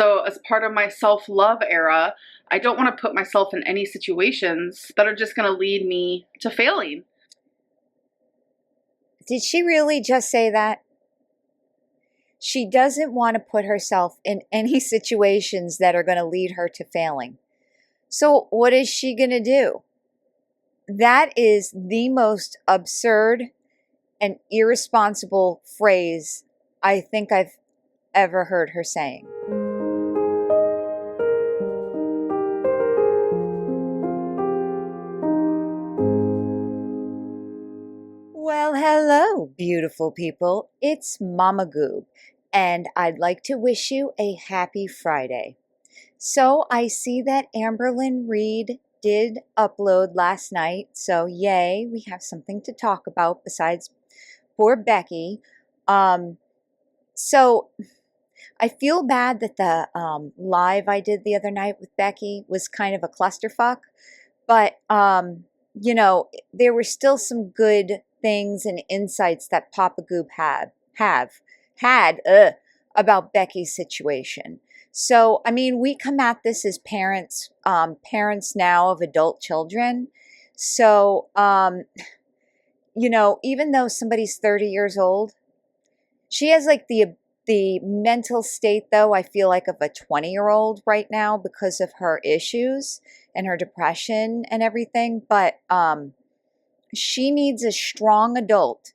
So as part of my self-love era, I don't want to put myself in any situations that are just going to lead me to failing. Did she really just say that? She doesn't want to put herself in any situations that are going to lead her to failing. So what is she going to do? That is the most absurd and irresponsible phrase I think I've ever heard her saying. Well, hello, beautiful people. It's Mama Goob, and I'd like to wish you a happy Friday. So I see that Amberlynn Reid did upload last night, so yay, we have something to talk about besides poor Becky. So I feel bad that the live I did the other night with Becky was kind of a clusterfuck, but you know, there were still some good things and insights that Papa Goop had about Becky's situation. So, I mean, we come at this as parents, parents now of adult children. So, you know, even though somebody's 30 years old, she has like the mental state, though, I feel like of a 20-year-old right now because of her issues and her depression and everything. But she needs a strong adult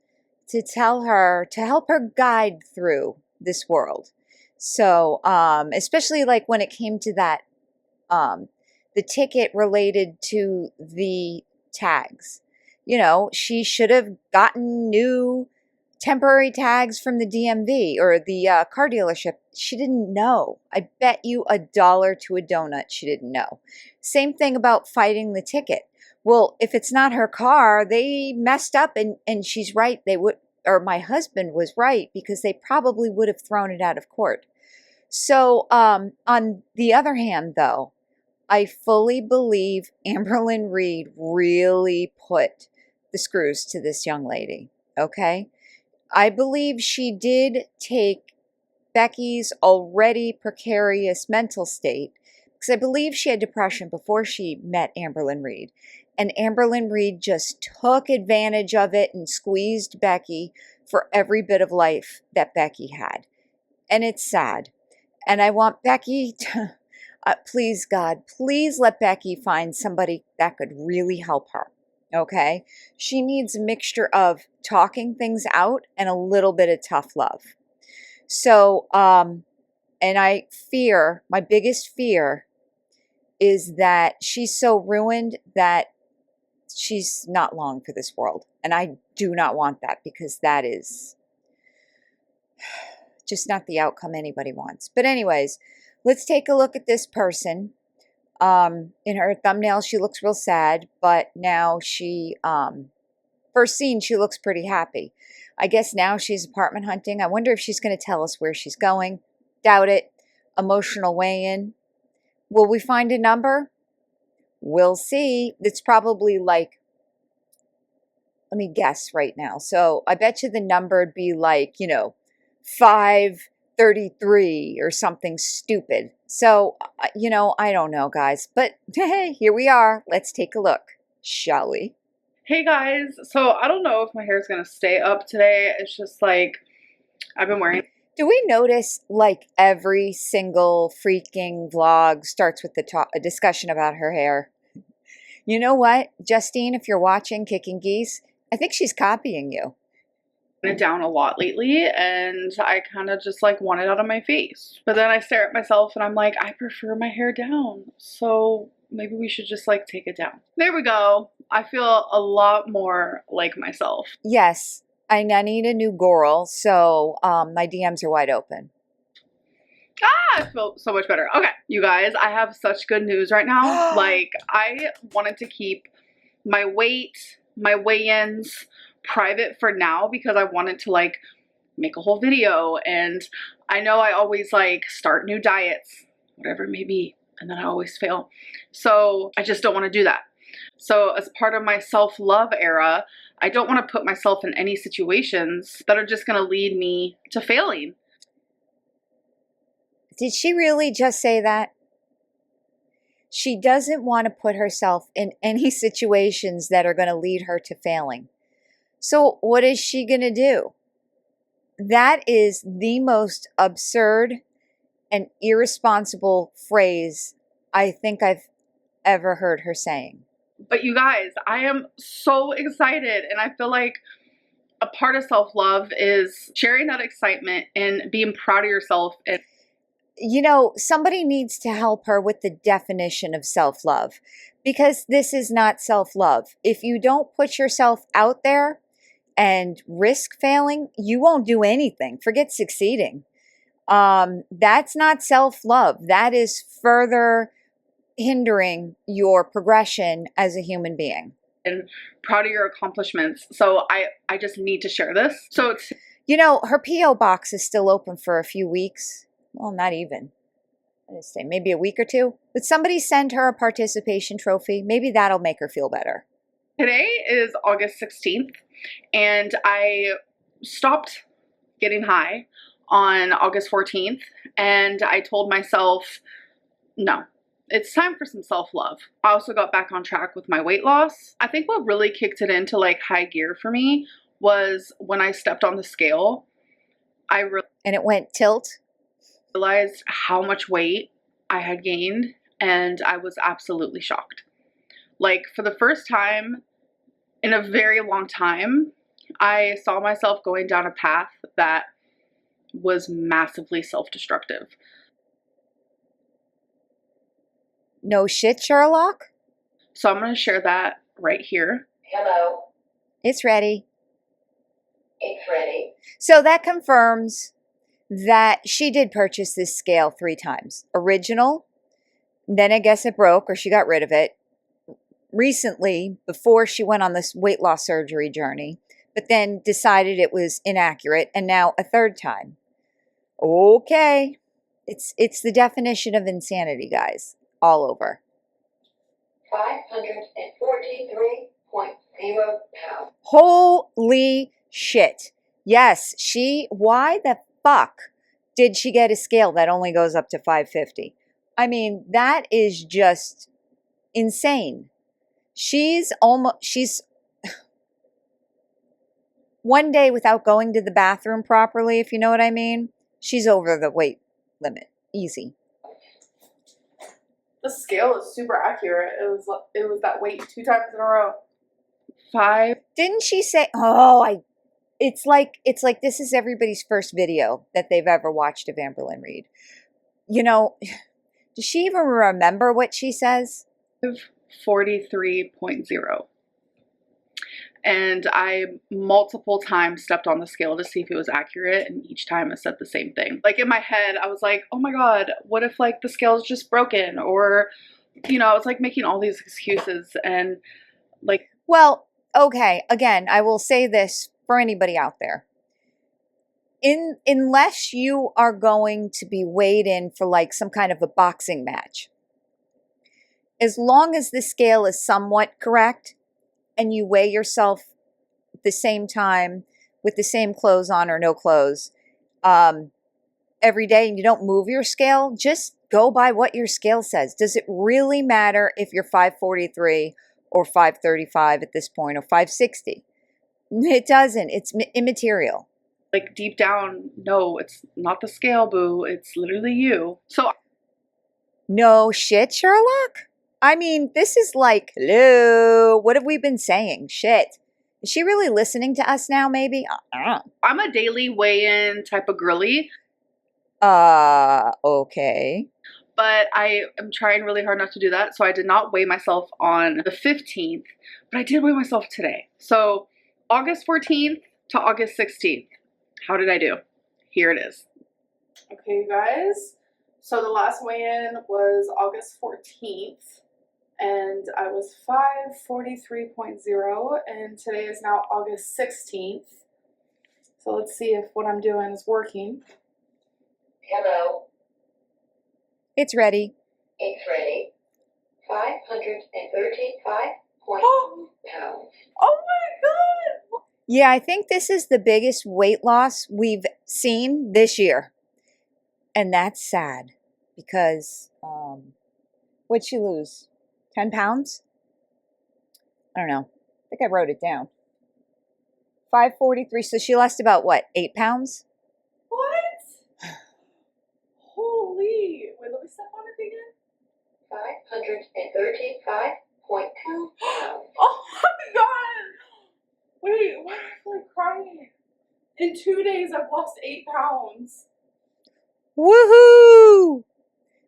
to tell her, to help her guide through this world. So, especially like when it came to that, the ticket related to the tags, you know, she should have gotten new temporary tags from the DMV or the car dealership. She didn't know. I bet you $1 to a donut she didn't know. Same thing about fighting the ticket. Well, if it's not her car, they messed up, and she's right. They would, or my husband was right, because they probably would have thrown it out of court. So, on the other hand, though, I fully believe Amberlynn Reid really put the screws to this young lady. Okay? I believe she did take Becky's already precarious mental state, because I believe she had depression before she met Amberlynn Reid. And Amberlynn Reid just took advantage of it and squeezed Becky for every bit of life that Becky had. And it's sad. And I want Becky to, please God, please let Becky find somebody that could really help her. Okay? She needs a mixture of talking things out and a little bit of tough love. So, and I fear, my biggest fear is that she's so ruined that she's not long for this world. And I do not want that, because that is just not the outcome anybody wants. But anyways, let's take a look at this person. In her thumbnail, she looks real sad, but now she, first scene, she looks pretty happy. I guess now she's apartment hunting. I wonder if she's going to tell us where she's going. Doubt it. Emotional weigh-in. Will we find a number? We'll see. It's probably like, let me guess right now. So I bet you the number would be like, you know, 533 or something stupid. So, you know, I don't know, guys. But hey, here we are. Let's take a look, shall we? Hey guys, so I don't know if my hair is going to stay up today. It's just like, I've been wearing... Do we notice like every single freaking vlog starts with a discussion about her hair? You know what, Justine, if you're watching Kicking Geese, I think she's copying you. It down a lot lately, and I kind of just like want it out of my face. But then I stare at myself and I'm like, I prefer my hair down. So maybe we should just like take it down. There we go. I feel a lot more like myself. Yes, I need a new girl, so my DMs are wide open. I feel so much better. Okay, you guys, I have such good news right now. Like, I wanted to keep my weight, my weigh-ins private for now, because I wanted to like make a whole video, and I know I always like start new diets, whatever it may be, and then I always fail. So I just don't want to do that. So as part of my self-love era, I don't want to put myself in any situations that are just going to lead me to failing. Did she really just say that? She doesn't want to put herself in any situations that are going to lead her to failing. So what is she going to do? That is the most absurd and irresponsible phrase I think I've ever heard her saying. But you guys, I am so excited, and I feel like a part of self-love is sharing that excitement and being proud of yourself. And you know, somebody needs to help her with the definition of self-love, because this is not self-love. If you don't put yourself out there and risk failing, you won't do anything. Forget succeeding. That's not self-love. That is further hindering your progression as a human being. And proud of your accomplishments. So I just need to share this. So it's, you know, her P.O. box is still open for a few weeks. Well, not even. I'd say maybe a week or two. But somebody send her a participation trophy. Maybe that'll make her feel better. Today is August 16th, and I stopped getting high on August 14th, and I told myself, no, it's time for some self-love. I also got back on track with my weight loss. I think what really kicked it into like high gear for me was when I stepped on the scale. And it went tilt. Realized how much weight I had gained, and I was absolutely shocked. Like, for the first time in a very long time, I saw myself going down a path that was massively self-destructive. No shit, Sherlock? So I'm going to share that right here. Hello. It's ready. It's ready. So that confirms that she did purchase this scale 3 times. Original, then I guess it broke or she got rid of it. Recently, before she went on this weight loss surgery journey, but then decided it was inaccurate, and now a 3rd time. Okay. It's the definition of insanity, guys. All over. 543.0 pounds. Holy shit. Yes, why the fuck did she get a scale that only goes up to 550? I mean, that is just insane. She's one day without going to the bathroom properly, if you know what I mean, she's over the weight limit. Easy. The scale is super accurate. It was that weight 2 times in a row. 5. Didn't she say, it's like this is everybody's first video that they've ever watched of Amberlynn Reid. You know, does she even remember what she says? 43.0. And I multiple times stepped on the scale to see if it was accurate, and each time it said the same thing. Like, in my head, I was like, oh my god, what if like the scale's just broken? Or, you know, I was like making all these excuses, and like, well, okay, again, I will say this for anybody out there. Unless you are going to be weighed in for like some kind of a boxing match, as long as the scale is somewhat correct and you weigh yourself at the same time with the same clothes on or no clothes every day, and you don't move your scale, just go by what your scale says. Does it really matter if you're 543 or 535 at this point or 560? It doesn't. It's immaterial. Like, deep down, no, it's not the scale, boo. It's literally you. So, no shit, Sherlock? I mean, this is like, hello, what have we been saying? Shit. Is she really listening to us now, maybe? I'm a daily weigh-in type of girly. Okay. But I am trying really hard not to do that. So I did not weigh myself on the 15th, but I did weigh myself today. So August 14th to August 16th. How did I do? Here it is. Okay, you guys. So the last weigh-in was August 14th, and I was 543.0, and today is now August 16th. So let's see if what I'm doing is working. Hello. It's ready. It's ready. 535.2 pounds. Oh my god! Yeah, I think this is the biggest weight loss we've seen this year. And that's sad because what'd she lose? 10 pounds? I don't know. I think I wrote it down. 543. So she lost about what? 8 pounds? What? Holy. Wait, let me step on it again. 535.2 pounds. Oh my god. Wait, why do I feel like crying? In 2 days, I've lost 8 pounds. Woohoo!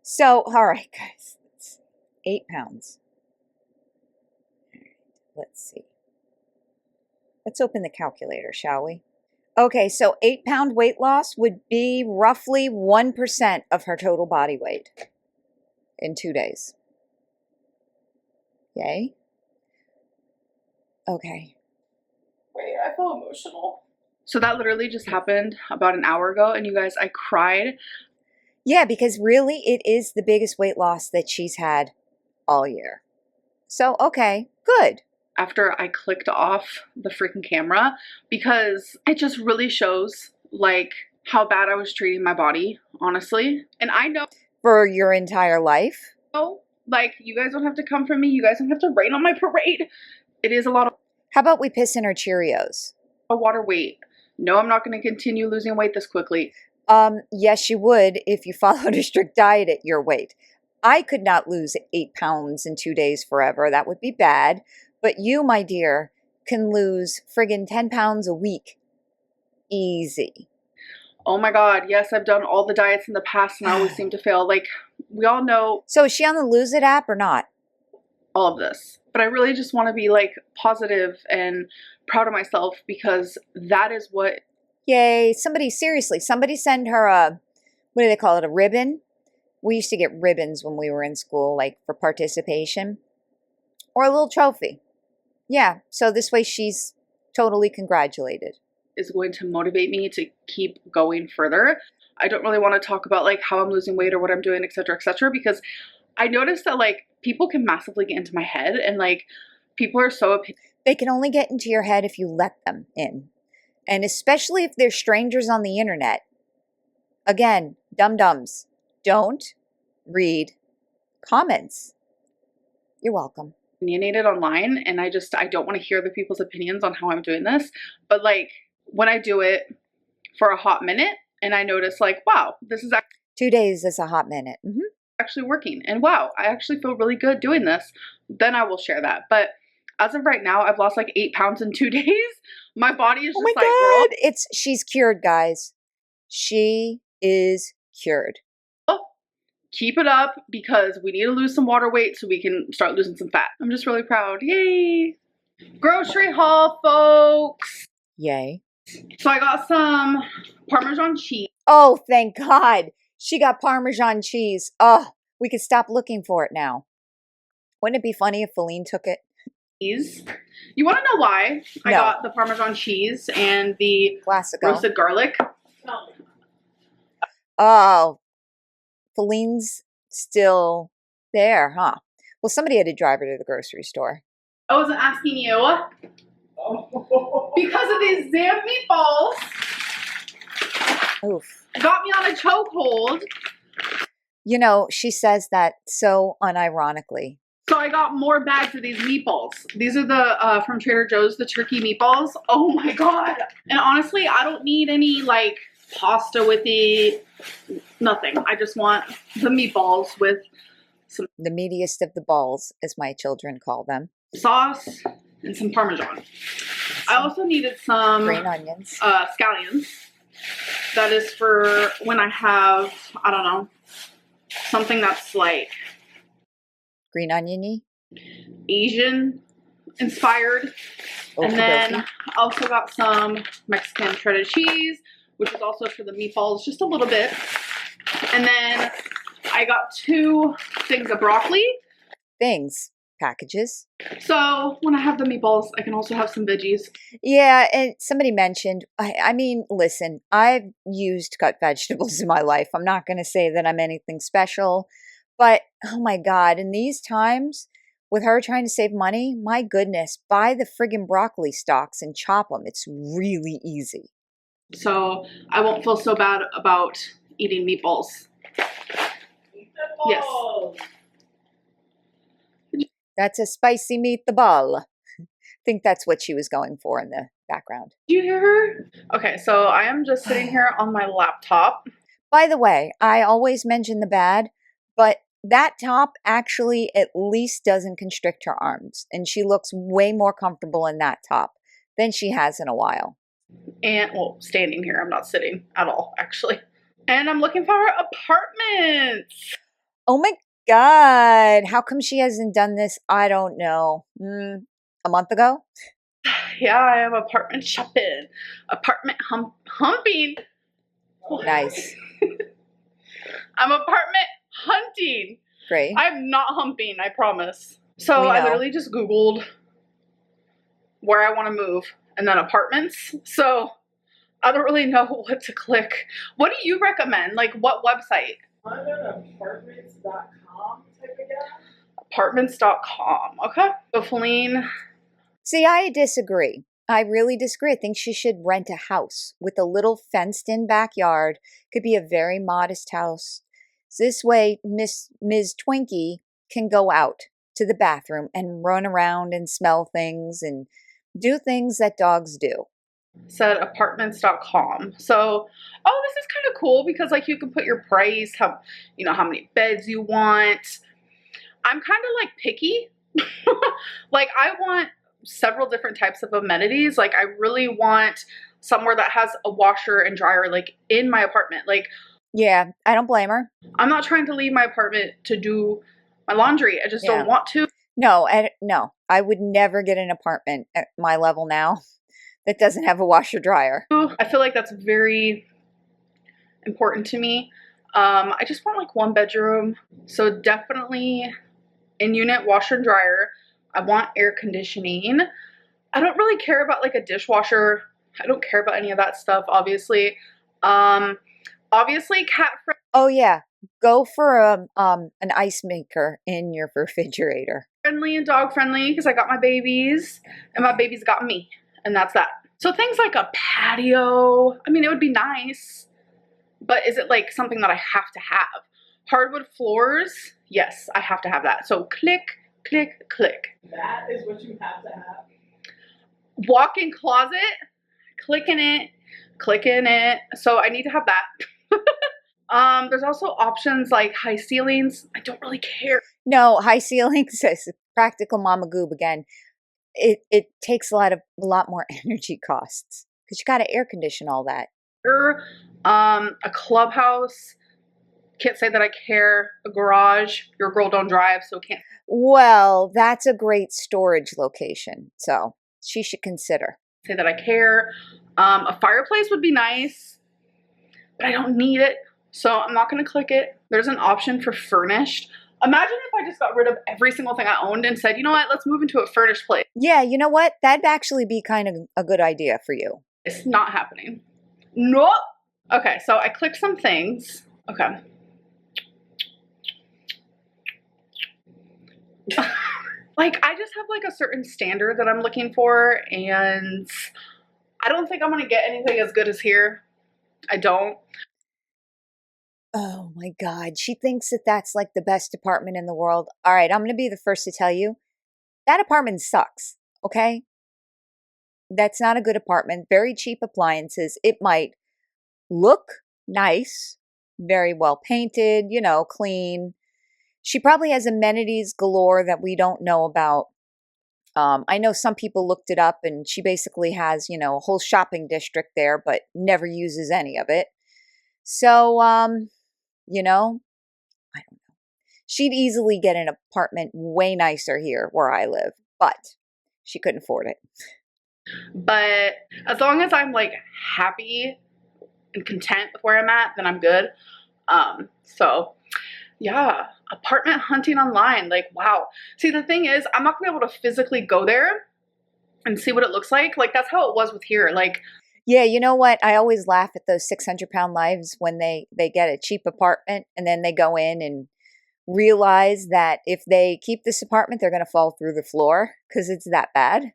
So, all right, guys. 8 pounds. Let's see. Let's open the calculator, shall we? Okay, so 8-pound weight loss would be roughly 1% of her total body weight in 2 days. Yay? Okay. Wait, I feel emotional. So that literally just happened about an hour ago, and you guys, I cried. Yeah, because really it is the biggest weight loss that she's had all year. So, okay, good. After I clicked off the freaking camera, because it just really shows like how bad I was treating my body, honestly. And I know For your entire life? like you guys don't have to come for me. You guys don't have to rain on my parade. It is a lot of How about we piss in her Cheerios? water weight. No, I'm not going to continue losing weight this quickly. Yes, you would if you followed a strict diet at your weight. I could not lose 8 pounds in 2 days forever. That would be bad. But you, my dear, can lose friggin' 10 pounds a week. Easy. Oh my God. Yes, I've done all the diets in the past and I always seem to fail. Like, we all know So is she on the Lose It app or not? all of this. But I really just want to be like positive and proud of myself because that is what. Yay. Somebody send her a, what do they call it, a ribbon? We used to get ribbons when we were in school, like for participation. Or a little trophy. Yeah, so this way she's totally congratulated. Is going to motivate me to keep going further. I don't really want to talk about like how I'm losing weight or what I'm doing, etc., because I noticed that like people can massively get into my head and like people are so They can only get into your head if you let them in. And especially if they're strangers on the internet. Again, dum-dums, don't read comments. You're welcome. opinionated online and I don't want to hear the people's opinions on how I'm doing this. But like when I do it for a hot minute and I notice like, wow, this is 2 days is a hot minute. actually working. And wow, I actually feel really good doing this. Then I will share that. But as of right now, I've lost like 8 pounds in 2 days. My body is just Oh my like, God. She's cured, guys. She is cured. keep it up because we need to lose some water weight so we can start losing some fat. I'm just really proud. Yay. Grocery haul, folks. Yay. So I got some Parmesan cheese. Oh, thank God. She got Parmesan cheese. Oh, we could stop looking for it now. Wouldn't it be funny if Faline took it? You want to know why I got the Parmesan cheese and the Classical. roasted garlic? Oh, Faline's still there, huh? Well, somebody had to drive her to the grocery store. I wasn't asking you. Because of these damn meatballs. Oof. Got me on a chokehold. You know, she says that so unironically. So I got more bags of these meatballs. These are the, from Trader Joe's, the turkey meatballs. Oh my God. And honestly, I don't need any like pasta with it. Nothing. I just want the meatballs with some. The meatiest of the balls, as my children call them. Sauce and some Parmesan. I also needed some green onions. Scallions. That is for when I have, I don't know, something that's like green oniony, Asian inspired. And then I also got some Mexican shredded cheese, which is also for the meatballs, just a little bit. And then I got 2 things of broccoli. Packages. So when I have the meatballs, I can also have some veggies. Yeah, and somebody mentioned, I mean, listen, I've used cut vegetables in my life. I'm not going to say that I'm anything special, but oh my God, in these times, with her trying to save money, my goodness, buy the friggin' broccoli stalks and chop them. It's really easy. So I won't feel so bad about eating meatballs. Meatballs. Yes. That's a spicy meatball. I think that's what she was going for in the background. Did you hear her? Okay, so I am just sitting here on my laptop. By the way, I always mention the bad, but that top actually at least doesn't constrict her arms, and she looks way more comfortable in that top than she has in a while. And, well, standing here. I'm not sitting at all, actually. And I'm looking for apartments. Oh my God. How come she hasn't done this? I don't know. A month ago? Yeah, I am apartment shopping. Apartment humping. Nice. I'm apartment hunting. Great. I'm not humping, I promise. So We I know. literally just Googled where I want to move and then apartments. So I don't really know what to click. What do you recommend? Like what website? I'm an apartments.com type of guy. Apartments.com. Okay. So Faline. See, I disagree. I really disagree. I think she should rent a house with a little fenced in backyard. Could be a very modest house. This way, Ms. Twinkie can go out to the bathroom and run around and smell things and do things that dogs do. Said apartments.com. So, oh, this is kind of cool because like you can put your price, how many beds you want. I'm kind of like picky. Like I want several different types of amenities. Like I really want somewhere that has a washer and dryer like in my apartment. Like Yeah, I don't blame her. I'm not trying to leave my apartment to do my laundry. I just Yeah. don't want to. No, I would never get an apartment at my level now that doesn't have a washer dryer. I feel like that's very important to me. I just want like one bedroom. So definitely in unit washer and dryer. I want air conditioning. I don't really care about like a dishwasher. I don't care about any of that stuff, obviously. Obviously cat friendly. Oh yeah, go for an ice maker in your refrigerator. And dog friendly because I got my babies and my babies got me, and that's that. So things like a patio, I mean, it would be nice, but is it like something that I have to have? Hardwood floors, yes, I have to have that. So click, click, click. That is what you have to have. Walk-in closet, clicking it. So I need to have that. There's also options like high ceilings. I don't really care. No, high ceilings is practical mama goob again. It takes a lot more energy costs because you got to air condition all that. A clubhouse. Can't say that I care. A garage. Your girl don't drive, so can't. Well, that's a great storage location, so she should consider. Say that I care. A fireplace would be nice, but I don't need it, so I'm not going to click it. There's an option for furnished. Imagine if I just got rid of every single thing I owned and said, you know what, let's move into a furnished place. Yeah, you know what? That'd actually be kind of a good idea for you. It's not happening. Nope. Okay, so I clicked some things. Okay. Like, I just have like a certain standard that I'm looking for, and I don't think I'm going to get anything as good as here. I don't. Oh my God. She thinks that that's like the best apartment in the world. All right, I'm going to be the first to tell you that apartment sucks, okay? That's not a good apartment. Very cheap appliances. It might look nice, very well painted, clean. She probably has amenities galore that we don't know about. I know some people looked it up and she basically has, a whole shopping district there, but never uses any of it. So, I don't know. She'd easily get an apartment way nicer here where I live, but she couldn't afford it. But as long as I'm like happy and content with where I'm at, then I'm good. So yeah, apartment hunting online, like, wow. See, the thing is, I'm not gonna be able to physically go there and see what it looks like. Like, that's how it was with here. Like, yeah, you know what? I always laugh at those 600-pound lives when they get a cheap apartment and then they go in and realize that if they keep this apartment, they're going to fall through the floor because it's that bad.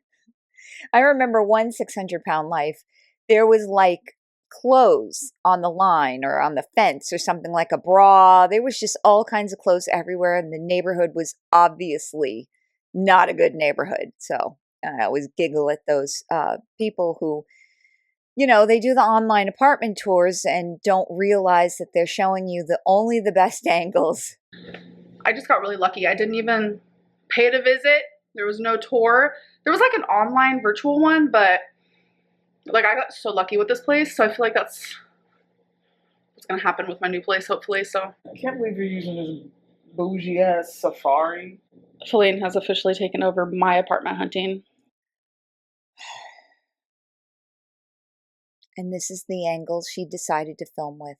I remember one 600-pound life. There was like clothes on the line or on the fence or something, like a bra. There was just all kinds of clothes everywhere, and the neighborhood was obviously not a good neighborhood. So I always giggle at those people who, you know, they do the online apartment tours and don't realize that they're showing you only the best angles. I just got really lucky. I didn't even pay to visit. There was no tour. There was like an online virtual one, but like I got so lucky with this place. So I feel like that's what's going to happen with my new place, hopefully. So I can't believe you're using this bougie ass Safari. Faline has officially taken over my apartment hunting. And this is the angle she decided to film with.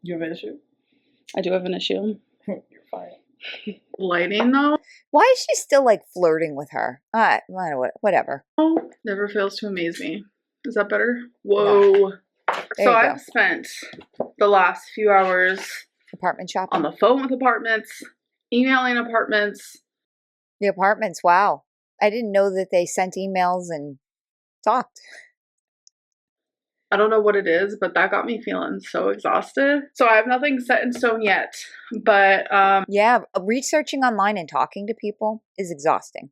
You have an issue? I do have an issue. You're fine. Lighting though. Why is she still like flirting with her? Whatever. Never fails to amaze me. Is that better? Whoa. No. So I've spent the last few hours apartment shopping, on the phone with apartments, emailing apartments. The apartments, wow. I didn't know that they sent emails and talked. I don't know what it is, but that got me feeling so exhausted. So I have nothing set in stone yet, but yeah, researching online and talking to people is exhausting.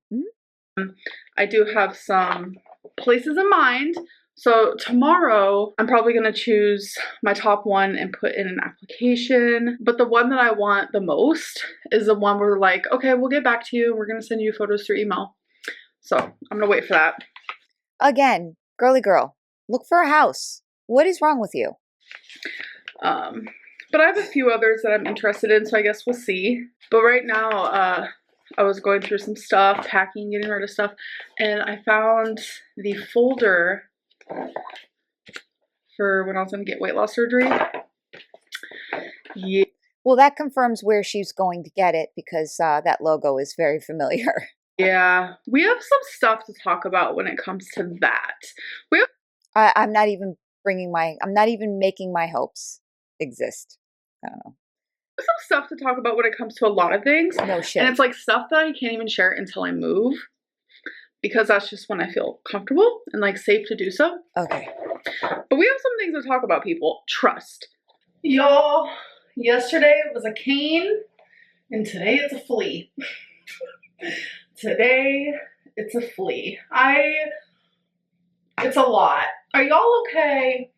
I do have some places in mind. So tomorrow I'm probably going to choose my top one and put in an application. But the one that I want the most is the one where they're like, okay, we'll get back to you. We're going to send you photos through email. So I'm going to wait for that. Again, girly girl, look for a house. What is wrong with you? But I have a few others that I'm interested in, so I guess we'll see. But right now, I was going through some stuff, packing, getting rid of stuff, and I found the folder for when I was going to get weight loss surgery. Yeah. Well, that confirms where she's going to get it, because that logo is very familiar. Yeah, we have some stuff to talk about when it comes to that. I'm not even making my hopes exist. I don't know. Some stuff to talk about when it comes to a lot of things. No shit. And it's like stuff that I can't even share until I move, because that's just when I feel comfortable and like safe to do so. Okay. But we have some things to talk about, people. Trust. Y'all, yesterday it was a cane and today it's a flea. Today it's a flea. It's a lot. Are y'all okay?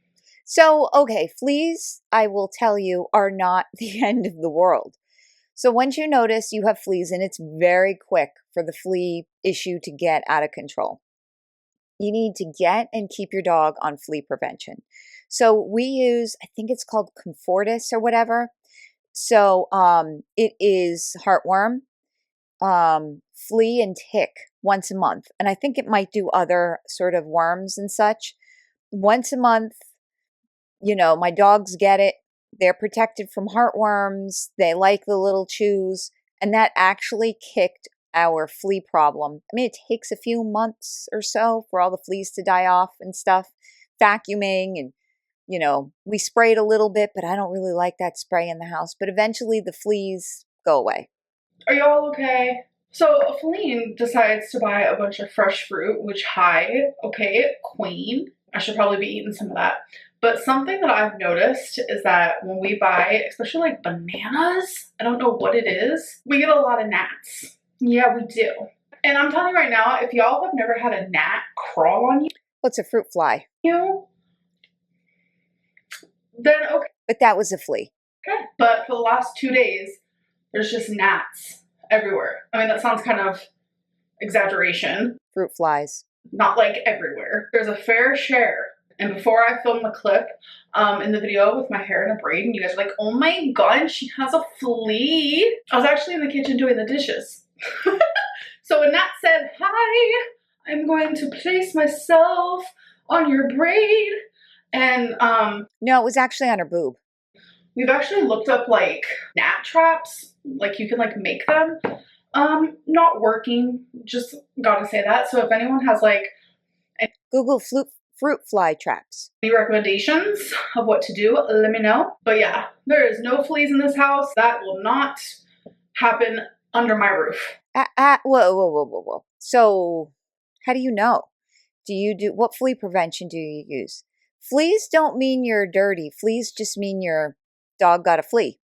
So, okay, fleas, I will tell you, are not the end of the world. So once you notice you have fleas, and it's very quick for the flea issue to get out of control, you need to get and keep your dog on flea prevention. So we use, I think it's called Comfortis or whatever. So it is heartworm, flea, and tick once a month. And I think it might do other sort of worms and such. Once a month, you know, my dogs get it. They're protected from heartworms. They like the little chews. And that actually kicked our flea problem. I mean, it takes a few months or so for all the fleas to die off and stuff. Vacuuming and, you know, we sprayed a little bit, but I don't really like that spray in the house. But eventually the fleas go away. Are y'all okay? So Faline decides to buy a bunch of fresh fruit, which, hi, okay, queen. I should probably be eating some of that. But something that I've noticed is that when we buy, especially like bananas, I don't know what it is, we get a lot of gnats. Yeah, we do. And I'm telling you right now, if y'all have never had a gnat crawl on you, What's a fruit fly? then okay. But that was a flea. Okay. But for the last 2 days, there's just gnats everywhere. I mean, that sounds kind of exaggeration. Fruit flies. Not like everywhere. There's a fair share. And before I filmed the clip in the video with my hair in a braid, and you guys are like, oh my god, she has a flea. I was actually in the kitchen doing the dishes. So when Nat said, hi, I'm going to place myself on your braid. And no, it was actually on her boob. We've actually looked up like gnat traps. Like you can like make them. Not working. Just gotta say that. So if anyone has like Google fruit fly traps. any recommendations of what to do, let me know. But yeah, there is no fleas in this house. That will not happen under my roof. Whoa. So How do you know? What flea prevention do you use? Fleas don't mean you're dirty. Fleas just mean your dog got a flea.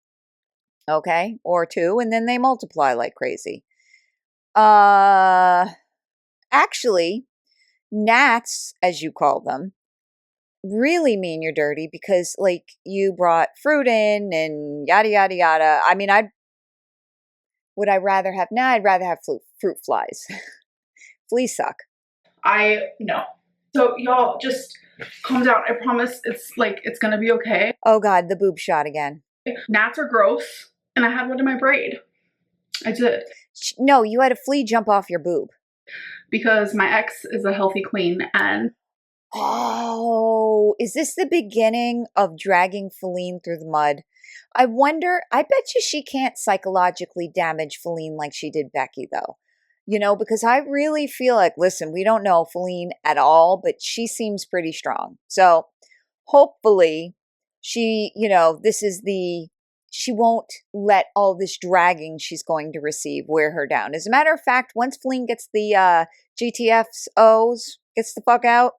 Okay? Or two, and then they multiply like crazy. Actually, gnats, as you call them, really mean you're dirty because like you brought fruit in and yada yada yada. I mean, I'd rather have fruit flies. Fleas suck. I know. So y'all just calm down. I promise it's gonna be okay. Oh God, the boob shot again. Gnats are gross, and I had one in my braid. I did. No, you had a flea jump off your boob. Because my ex is a healthy queen, and oh, is this the beginning of dragging Faline through the mud? I wonder, I bet you she can't psychologically damage Faline like she did Becky, though. You know, because I really feel like, listen, we don't know Faline at all, but she seems pretty strong. So hopefully she, she won't let all this dragging she's going to receive wear her down. As a matter of fact, once Faline gets the GTFOs, gets the fuck out,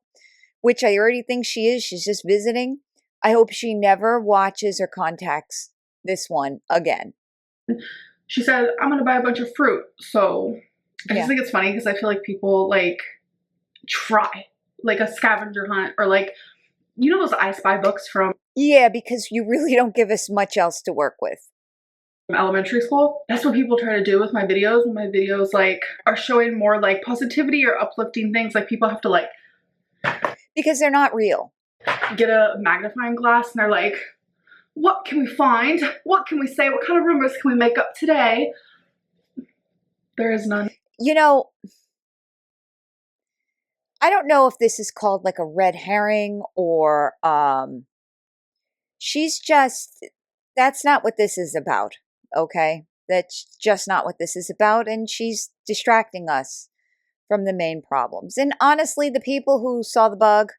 which I already think she is, she's just visiting, I hope she never watches or contacts this one again. She said, I'm going to buy a bunch of fruit. So I just think it's funny because I feel like people try like a scavenger hunt or those I Spy books from because you really don't give us much else to work with. Elementary school. That's what people try to do with my videos. And my videos are showing more positivity or uplifting things. People have to because they're not real. Get a magnifying glass and they're like, what can we find? What can we say? What kind of rumors can we make up today? There is none. I don't know if this is called a red herring or that's not what this is about, okay? That's just not what this is about, and she's distracting us from the main problems. And honestly, the people who saw the bug,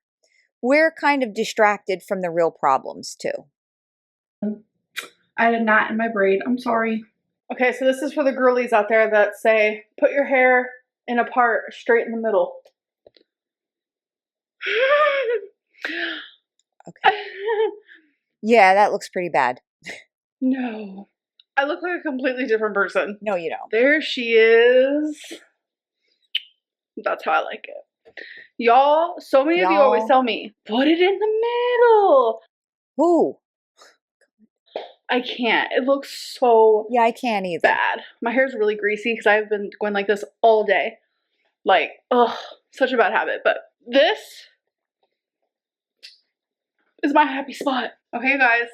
we're kind of distracted from the real problems too. I had a knot in my braid. I'm sorry. Okay, so this is for the girlies out there that say, put your hair in a part straight in the middle. Okay. Yeah, that looks pretty bad. No. I look like a completely different person. No, you don't. There she is. That's how I like it. Y'all, so many of you always tell me, put it in the middle. Ooh. I can't. It looks so I can't either. Bad. My hair's really greasy because I've been going like this all day. Such a bad habit. But this is my happy spot. Okay, guys.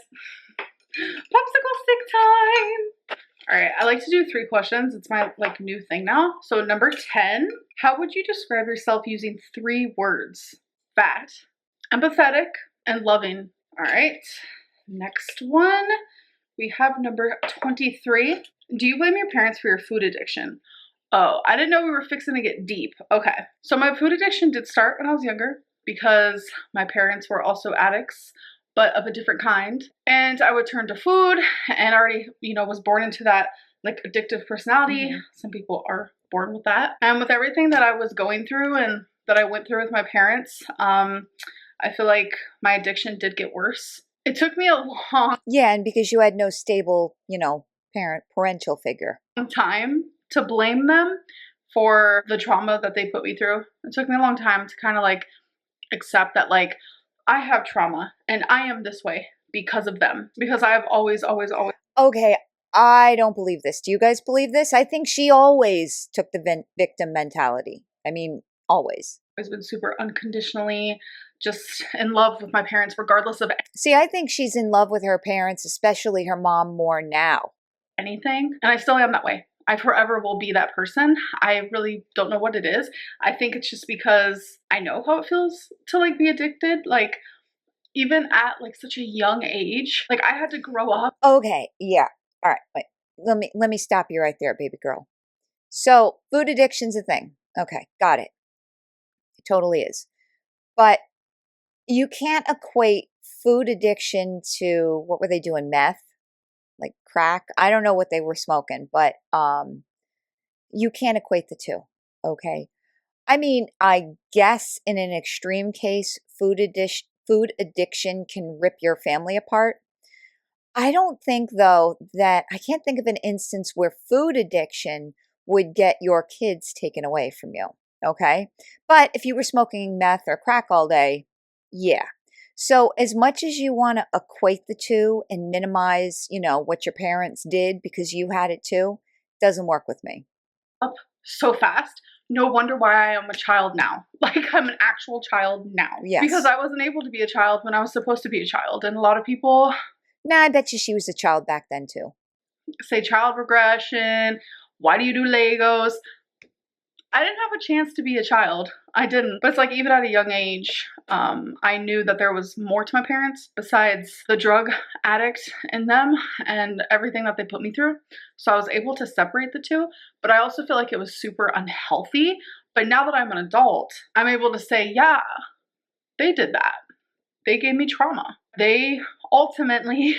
Popsicle stick time. All right, I like to do 3 questions. It's my new thing now. So number 10, how would you describe yourself using 3 words? Fat, empathetic, and loving. All right, next one. We have number 23. Do you blame your parents for your food addiction? Oh, I didn't know we were fixing to get deep. Okay, so my food addiction did start when I was younger because my parents were also addicts, but of a different kind. And I would turn to food and already, was born into that addictive personality. Mm-hmm. Some people are born with that. And with everything that I was going through and that I went through with my parents, I feel like my addiction did get worse. It took me a long and because you had no stable, parental figure. Time to blame them for the trauma that they put me through. It took me a long time to kind of accept that I have trauma and I am this way because of them. Because I've always. Okay, I don't believe this. Do you guys believe this? I think she always took the victim mentality. I mean, always. I've been super unconditionally just in love with my parents, regardless of. See, I think she's in love with her parents, especially her mom, more now. Anything. And I still am that way. I forever will be that person. I really don't know what it is. I think it's just because I know how it feels to be addicted. Even at such a young age, I had to grow up. Okay. Yeah. All right. Wait. Let me stop you right there, baby girl. So food addiction's a thing. Okay. Got it. It totally is. But you can't equate food addiction to, what were they doing? Meth? Crack? I don't know what they were smoking, but you can't equate the two. Okay. I mean, I guess in an extreme case, food addiction can rip your family apart. I don't think, though, that I can't think of an instance where food addiction would get your kids taken away from you. Okay. But if you were smoking meth or crack all day, yeah. So, as much as you want to equate the two and minimize, what your parents did because you had it too, doesn't work with me. Up so fast. No wonder why I am a child now. Like, I'm an actual child now. Yes. Because I wasn't able to be a child when I was supposed to be a child. And a lot of people Nah, I bet you she was a child back then too. say child regression. Why do you do Legos? I didn't have a chance to be a child. I didn't. But it's like, even at a young age, I knew that there was more to my parents besides the drug addict in them and everything that they put me through. So I was able to separate the two. But I also feel like it was super unhealthy. But now that I'm an adult, I'm able to say, yeah, they did that. They gave me trauma. They ultimately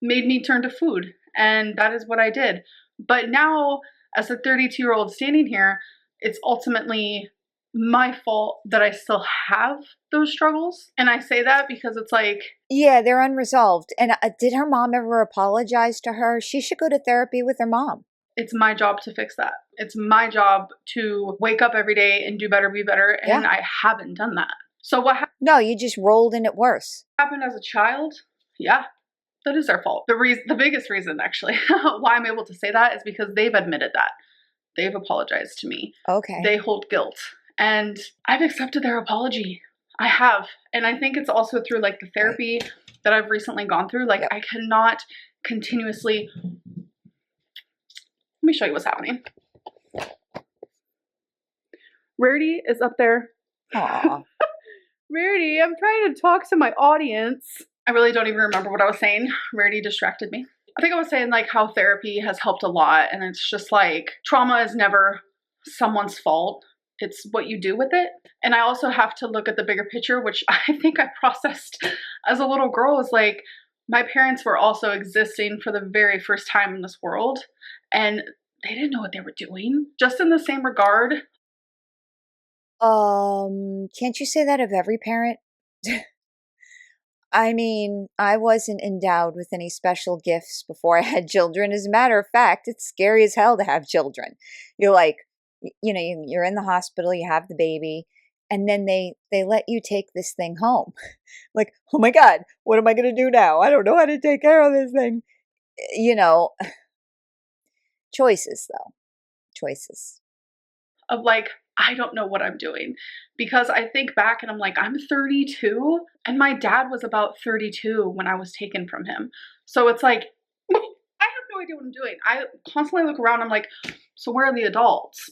made me turn to food. And that is what I did. But now, as a 32-year-old standing here, it's ultimately my fault that I still have those struggles. And I say that because it's like, yeah, they're unresolved. And did her mom ever apologize to her? She should go to therapy with her mom. it's my job to fix that. It's my job to wake up every day and do better, be better. And Yeah. I haven't done that. So what No, you just rolled in it worse. happened as a child? Yeah, that is their fault. The biggest reason, actually, why I'm able to say that is because they've admitted that. They've apologized to me. Okay. They hold guilt. And I've accepted their apology. I have. And I think it's also through like the therapy that I've recently gone through. Like, I cannot continuously. Let me show you what's happening. Rarity is up there. Aw. Rarity, I'm trying to talk to my audience. I really don't even remember what I was saying. Rarity distracted me. I think I was saying like how therapy has helped a lot, and it's just like trauma is never someone's fault. It's what you do with it. And I also have to look at the bigger picture, which I think I processed as a little girl, is like my parents were also existing for the very first time in this world, and they didn't know what they were doing. Just in the same regard. Can't you say that of every parent? I mean, I wasn't endowed with any special gifts before I had children. As a matter of fact, it's scary as hell to have children. You're like, you're in the hospital, you have the baby, and then they let you take this thing home. Like, oh my God, what am I going to do now? I don't know how to take care of this thing. Choices though. Choices. Of like, I don't know what I'm doing, because I think back and I'm like, I'm 32 and my dad was about 32 when I was taken from him. So it's like, I have no idea what I'm doing. I constantly look around. I'm like, so where are the adults?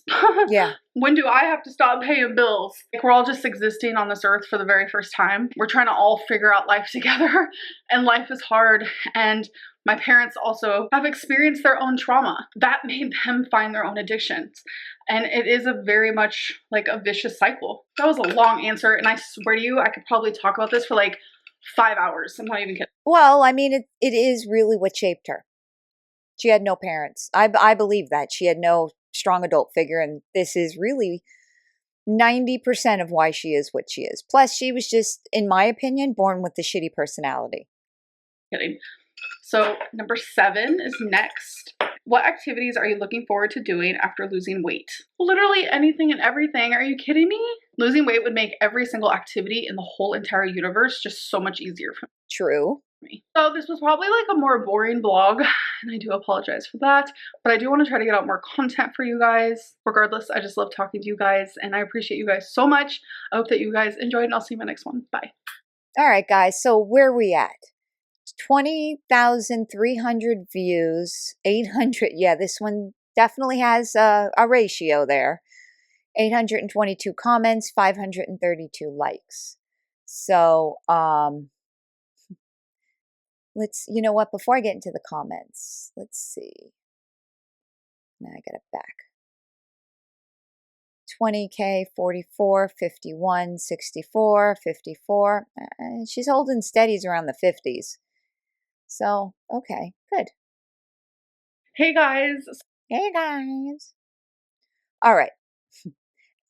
Yeah. When do I have to stop paying bills? Like, we're all just existing on this earth for the very first time. We're trying to all figure out life together, and life is hard. And my parents also have experienced their own trauma that made them find their own addictions. And it is a very much like a vicious cycle. That was a long answer. And I swear to you, I could probably talk about this for like 5 hours. I'm not even kidding. Well, I mean, it is really what shaped her. She had no parents. I believe that. She had no strong adult figure, and this is really 90% of why she is what she is. Plus, she was just, in my opinion, born with the shitty personality. Kidding. So number 7 is next. What activities are you looking forward to doing after losing weight? Literally anything and everything. Are you kidding me? Losing weight would make every single activity in the whole entire universe just so much easier for True. me. So this was probably like a more boring vlog, and I do apologize for that, but I do want to try to get out more content for you guys. Regardless, I just love talking to you guys, and I appreciate you guys so much. I hope that you guys enjoyed, and I'll see you in my next one. Bye. All right, guys. So where are we at? 20,300 views, 800. Yeah, this one definitely has a ratio there. 822 comments, 532 likes. So, you know what, before I get into the comments, let's see. Now I got it back. 20K, 44, 51, 64, 54. She's holding steadies around the 50s. So, okay, good. Hey guys. Hey guys. All right.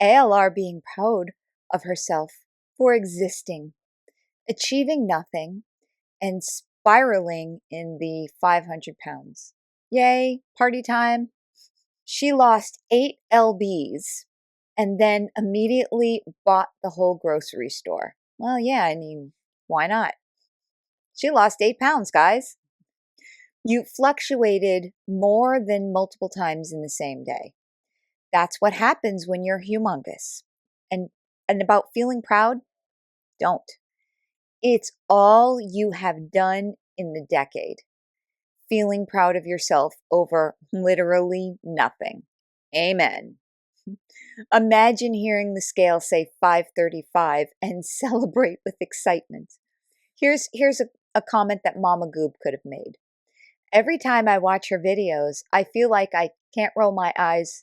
ALR being proud of herself for existing, achieving nothing, and spiraling in the 500 pounds. Yay, party time. She lost 8 lbs and then immediately bought the whole grocery store. Well, yeah, I mean, why not? She lost 8 pounds, guys. You fluctuated more than multiple times in the same day. That's what happens when you're humongous. And about feeling proud, don't. It's all you have done in the decade. Feeling proud of yourself over literally nothing. Amen. Imagine hearing the scale say 535 and celebrate with excitement. Here's a comment that Mama Goob could have made. Every time I watch her videos, I feel like I can't roll my eyes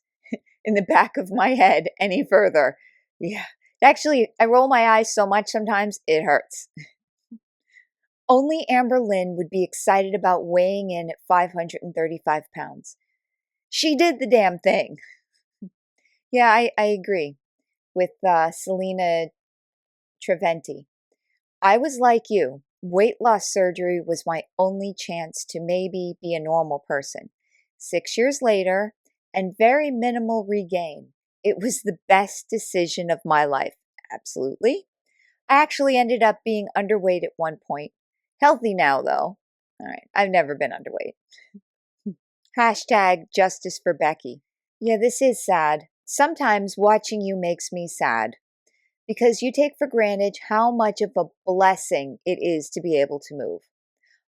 in the back of my head any further. Yeah. Actually, I roll my eyes so much sometimes it hurts. Only Amberlynn would be excited about weighing in at 535 pounds. She did the damn thing. Yeah, I agree with Selena Treventi. I was like you. Weight loss surgery was my only chance to maybe be a normal person. 6 years later, and very minimal regain. It was the best decision of my life. Absolutely. I actually ended up being underweight at one point. Healthy now, though. All right, I've never been underweight. Hashtag justice for Becky. Yeah, this is sad. Sometimes watching you makes me sad because you take for granted how much of a blessing it is to be able to move.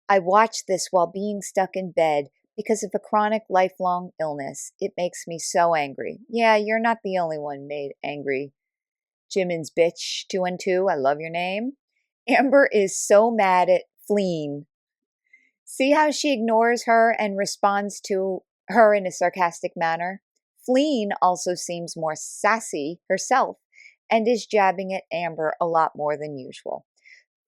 I watch this while being stuck in bed because of a chronic lifelong illness. It makes me so angry. Yeah, you're not the only one made angry. Jimin's bitch 212, I love your name. Amber is so mad at Faline. See how she ignores her and responds to her in a sarcastic manner? Faline also seems more sassy herself and is jabbing at Amber a lot more than usual.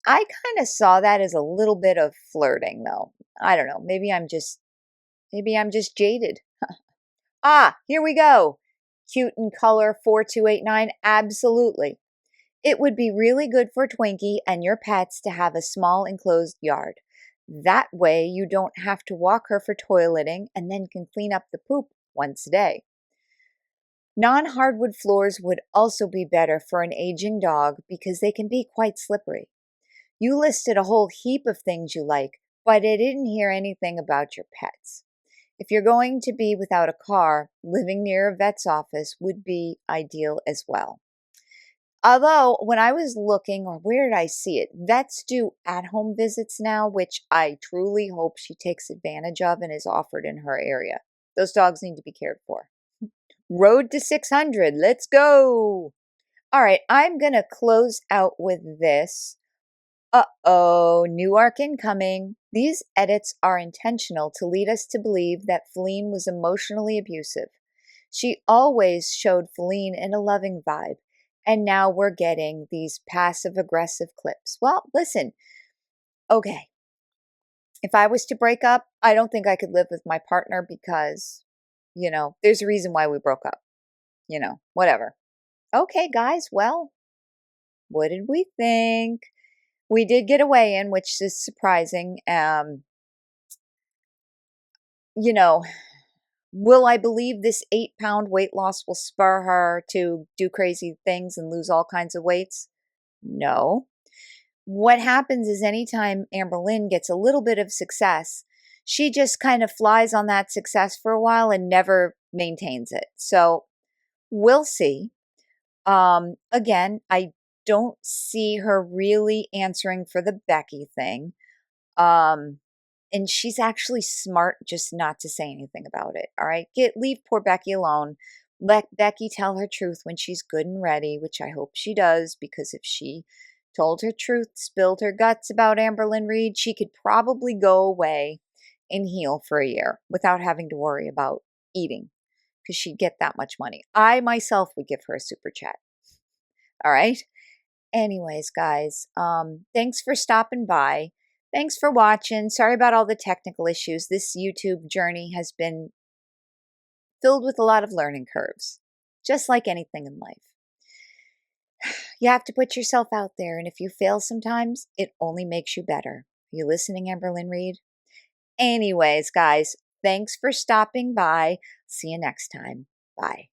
I kind of saw that as a little bit of flirting, though. I don't know. Maybe I'm just jaded. Ah, here we go. Cute in color 4289. Absolutely. It would be really good for Twinkie and your pets to have a small enclosed yard. That way you don't have to walk her for toileting and then can clean up the poop once a day. Non-hardwood floors would also be better for an aging dog because they can be quite slippery. You listed a whole heap of things you like, but I didn't hear anything about your pets. If you're going to be without a car, living near a vet's office would be ideal as well. Although, when I was looking, or where did I see it? Vets do at-home visits now, which I truly hope she takes advantage of and is offered in her area. Those dogs need to be cared for. Road to 600. Let's go. All right, I'm going to close out with this. Uh-oh, new arc incoming. These edits are intentional to lead us to believe that Faline was emotionally abusive. She always showed Faline in a loving vibe. And now we're getting these passive-aggressive clips. Well, listen, okay. If I was to break up, I don't think I could live with my partner because, there's a reason why we broke up. Whatever. Okay, guys, well, what did we think? We did get a weigh-in, which is surprising. Will I believe this 8-pound weight loss will spur her to do crazy things and lose all kinds of weights? No. What happens is anytime Amberlynn gets a little bit of success, she just kind of flies on that success for a while and never maintains it. So we'll see. Again, I don't see her really answering for the Becky thing. And she's actually smart just not to say anything about it. All right. Leave poor Becky alone. Let Becky tell her truth when she's good and ready, which I hope she does, because if she told her truth, spilled her guts about Amberlynn Reid, she could probably go away and heal for a year without having to worry about eating because she'd get that much money. I myself would give her a super chat. All right. Anyways, guys, thanks for stopping by. Thanks for watching. Sorry about all the technical issues. This YouTube journey has been filled with a lot of learning curves. just like anything in life. You have to put yourself out there, and if you fail sometimes, it only makes you better. Are you listening, Amberlynn Reid? Anyways, guys, thanks for stopping by. See you next time. Bye.